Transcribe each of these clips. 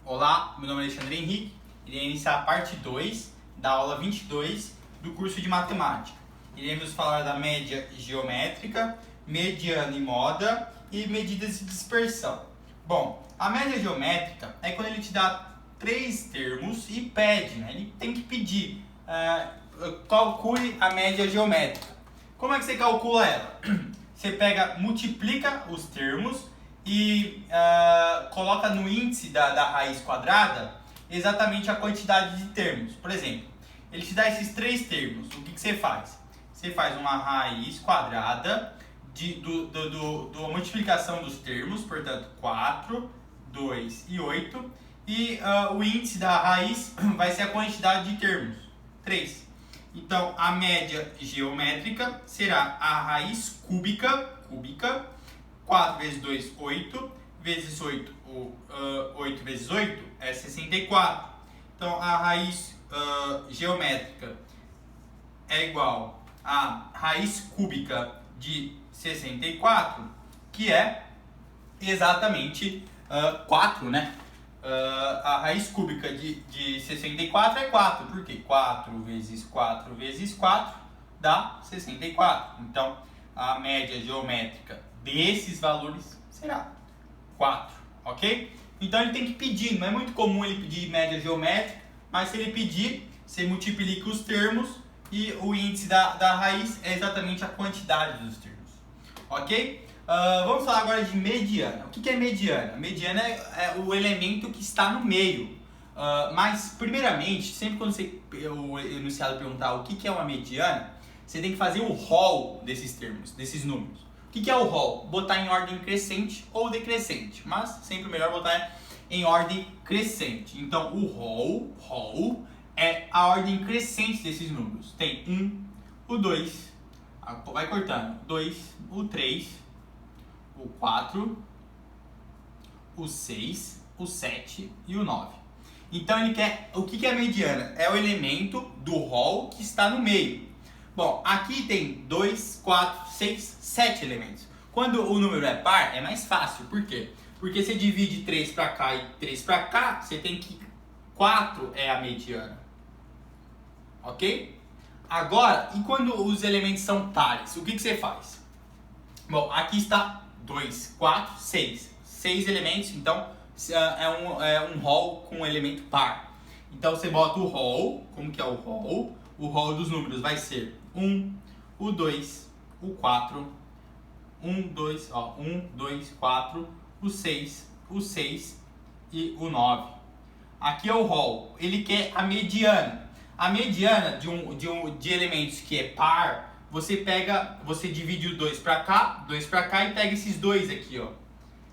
Olá, meu nome é Alexandre Henrique. Irei iniciar a parte 2 da aula 22 do curso de Matemática. Iremos falar da média geométrica, mediana e moda e medidas de dispersão. Bom, a média geométrica é quando ele te dá três termos e pede, né? Ele tem que pedir, calcule a média geométrica. Como é que você calcula ela? Você pega, multiplica os termos e coloca no índice da raiz quadrada exatamente a quantidade de termos. Por exemplo, ele te dá esses três termos. O que você faz? Você faz uma raiz quadrada da multiplicação dos termos, portanto 4, 2 e 8. E o índice da raiz vai ser a quantidade de termos, 3. Então, a média geométrica será a raiz cúbica, 4 vezes 2, 8, vezes 8, 8 vezes 8 é 64. Então, a raiz geométrica é igual à raiz cúbica de 64, que é exatamente 4, né? A raiz cúbica de 64 é 4, porque 4 vezes 4 vezes 4 dá 64. Então, a média geométrica desses valores será 4, ok? Então, ele tem que pedir, não é muito comum ele pedir média geométrica, mas se ele pedir, você multiplica os termos e o índice da raiz é exatamente a quantidade dos termos, ok? Vamos falar agora de mediana. O que é mediana? Mediana é o elemento que está no meio. Mas, primeiramente, sempre quando o enunciado perguntar o que é uma mediana, você tem que fazer o rol desses termos, desses números. O que é o rol? Botar em ordem crescente ou decrescente, mas sempre melhor botar em ordem crescente. Então, o rol é a ordem crescente desses números. Tem 1, o 2, vai cortando, 2, o 3, o 4, o 6, o 7 e o 9. Então ele quer, o que é a mediana? É o elemento do rol que está no meio. Bom, aqui tem 2, 4, 6, 7 elementos. Quando o número é par, é mais fácil. Por quê? Porque você divide 3 para cá e 3 para cá, você tem que 4 é a mediana. Ok? Agora, e quando os elementos são pares, o que você faz? Bom, aqui está 2, 4, 6. 6 elementos, então é um rol com um elemento par. Então você bota o rol, como que é o rol? O rol dos números vai ser 1, o 2, o 4, 1, 2, 4, o 6 e o 9. Aqui é o rol, ele quer a mediana. A mediana de elementos que é par, você divide o 2 para cá e pega esses dois aqui, ó.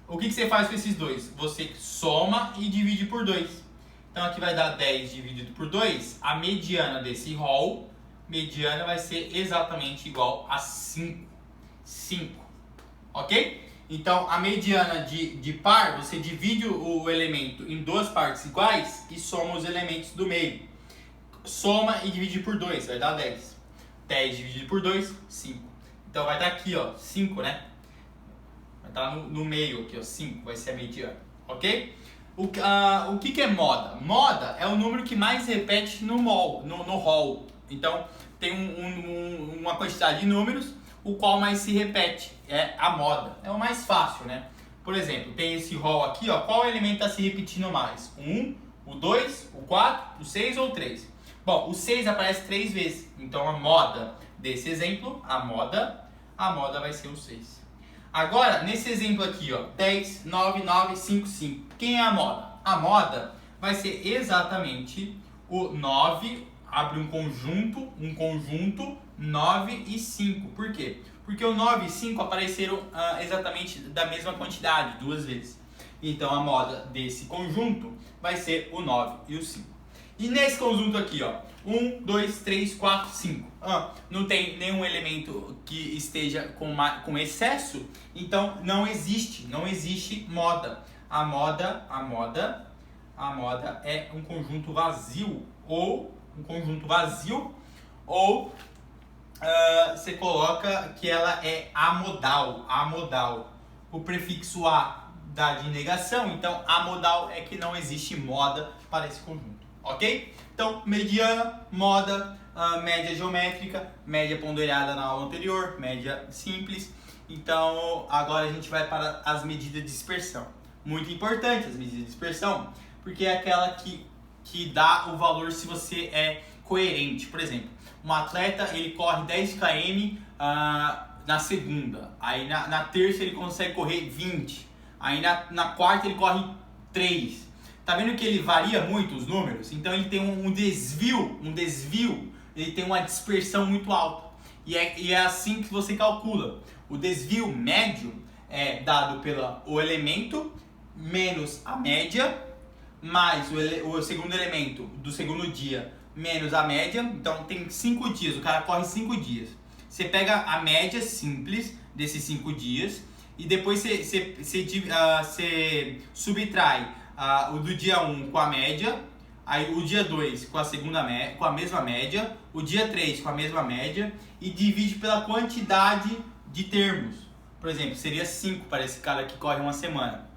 O que você faz com esses dois? Você soma e divide por 2. Então aqui vai dar 10 dividido por 2. A mediana desse rol, mediana vai ser exatamente igual a 5. 5. Ok? Então a mediana de par, você divide o elemento em duas partes iguais e soma os elementos do meio. Soma e divide por 2, vai dar 10. 10 dividido por 2, 5. Então vai estar aqui, ó, 5, né? Vai estar no meio aqui, ó, 5, vai ser a mediana, ok? O que é moda? Moda é o número que mais repete no rol. Então tem uma quantidade de números, o qual mais se repete, é a moda. É o mais fácil, né? Por exemplo, tem esse rol aqui, ó, qual elemento está se repetindo mais? O 1, o 2, o 4, o 6 ou o 3? Bom, o 6 aparece 3 vezes, então a moda desse exemplo, a moda vai ser o 6. Agora, nesse exemplo aqui, ó, 10, 9, 9, 5, 5. Quem é a moda? A moda vai ser exatamente o 9, abre um conjunto, 9 e 5. Por quê? Porque o 9 e 5 apareceram exatamente da mesma quantidade, 2 vezes. Então a moda desse conjunto vai ser o 9 e o 5. E nesse conjunto aqui, ó, 1, 2, 3, 4, 5. Não tem nenhum elemento que esteja com excesso, então não existe moda. A moda é um conjunto vazio, ou você coloca que ela é amodal. O prefixo a de negação, então a modal é que não existe moda para esse conjunto, ok? Então, mediana, moda, média geométrica, média ponderada na aula anterior, média simples. Então, agora a gente vai para as medidas de dispersão. Muito importante as medidas de dispersão, porque é aquela que dá o valor se você é coerente. Por exemplo, um atleta ele corre 10 km na segunda, aí na terça ele consegue correr 20, aí na quarta ele corre 3. Tá vendo que ele varia muito os números? Então ele tem um desvio, ele tem uma dispersão muito alta. E é assim que você calcula. O desvio médio é dado pelo elemento menos a média, mais o segundo elemento do segundo dia menos a média. Então tem 5 dias, o cara corre 5 dias. Você pega a média simples desses 5 dias e depois você subtrai o do dia 1 com a média, aí o dia 2 com a mesma média, o dia 3 com a mesma média e divide pela quantidade de termos. Por exemplo, seria 5 para esse cara que corre uma semana.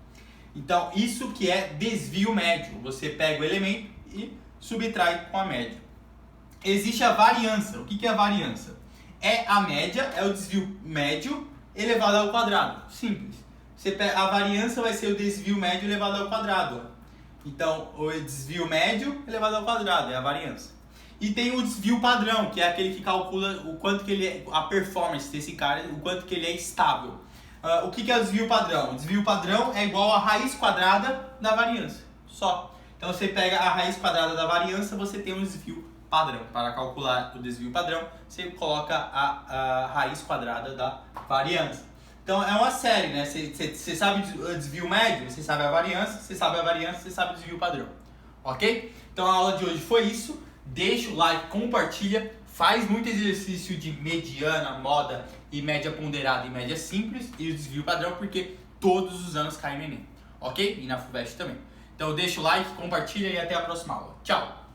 Então, isso que é desvio médio. Você pega o elemento e subtrai com a média. Existe a variância. O que é a variância? É a média, é o desvio médio elevado ao quadrado. Simples. A variância vai ser o desvio médio elevado ao quadrado. Então, o desvio médio elevado ao quadrado é a variância. E tem o desvio padrão, que é aquele que calcula o quanto que a performance desse cara, o quanto que ele é estável. O que é o desvio padrão? O desvio padrão é igual à raiz quadrada da variância, só. Então você pega a raiz quadrada da variância, você tem um desvio padrão. Para calcular o desvio padrão, você coloca a raiz quadrada da variância. Então é uma série, né? Você sabe o desvio médio, você sabe a variância, você sabe a variância, você sabe o desvio padrão. Ok? Então a aula de hoje foi isso. Deixa o like, compartilha, faz muito exercício de mediana, moda e média ponderada e média simples e o desvio padrão, porque todos os anos cai no Enem, ok? E na FUVEST também. Então deixa o like, compartilha e até a próxima aula. Tchau!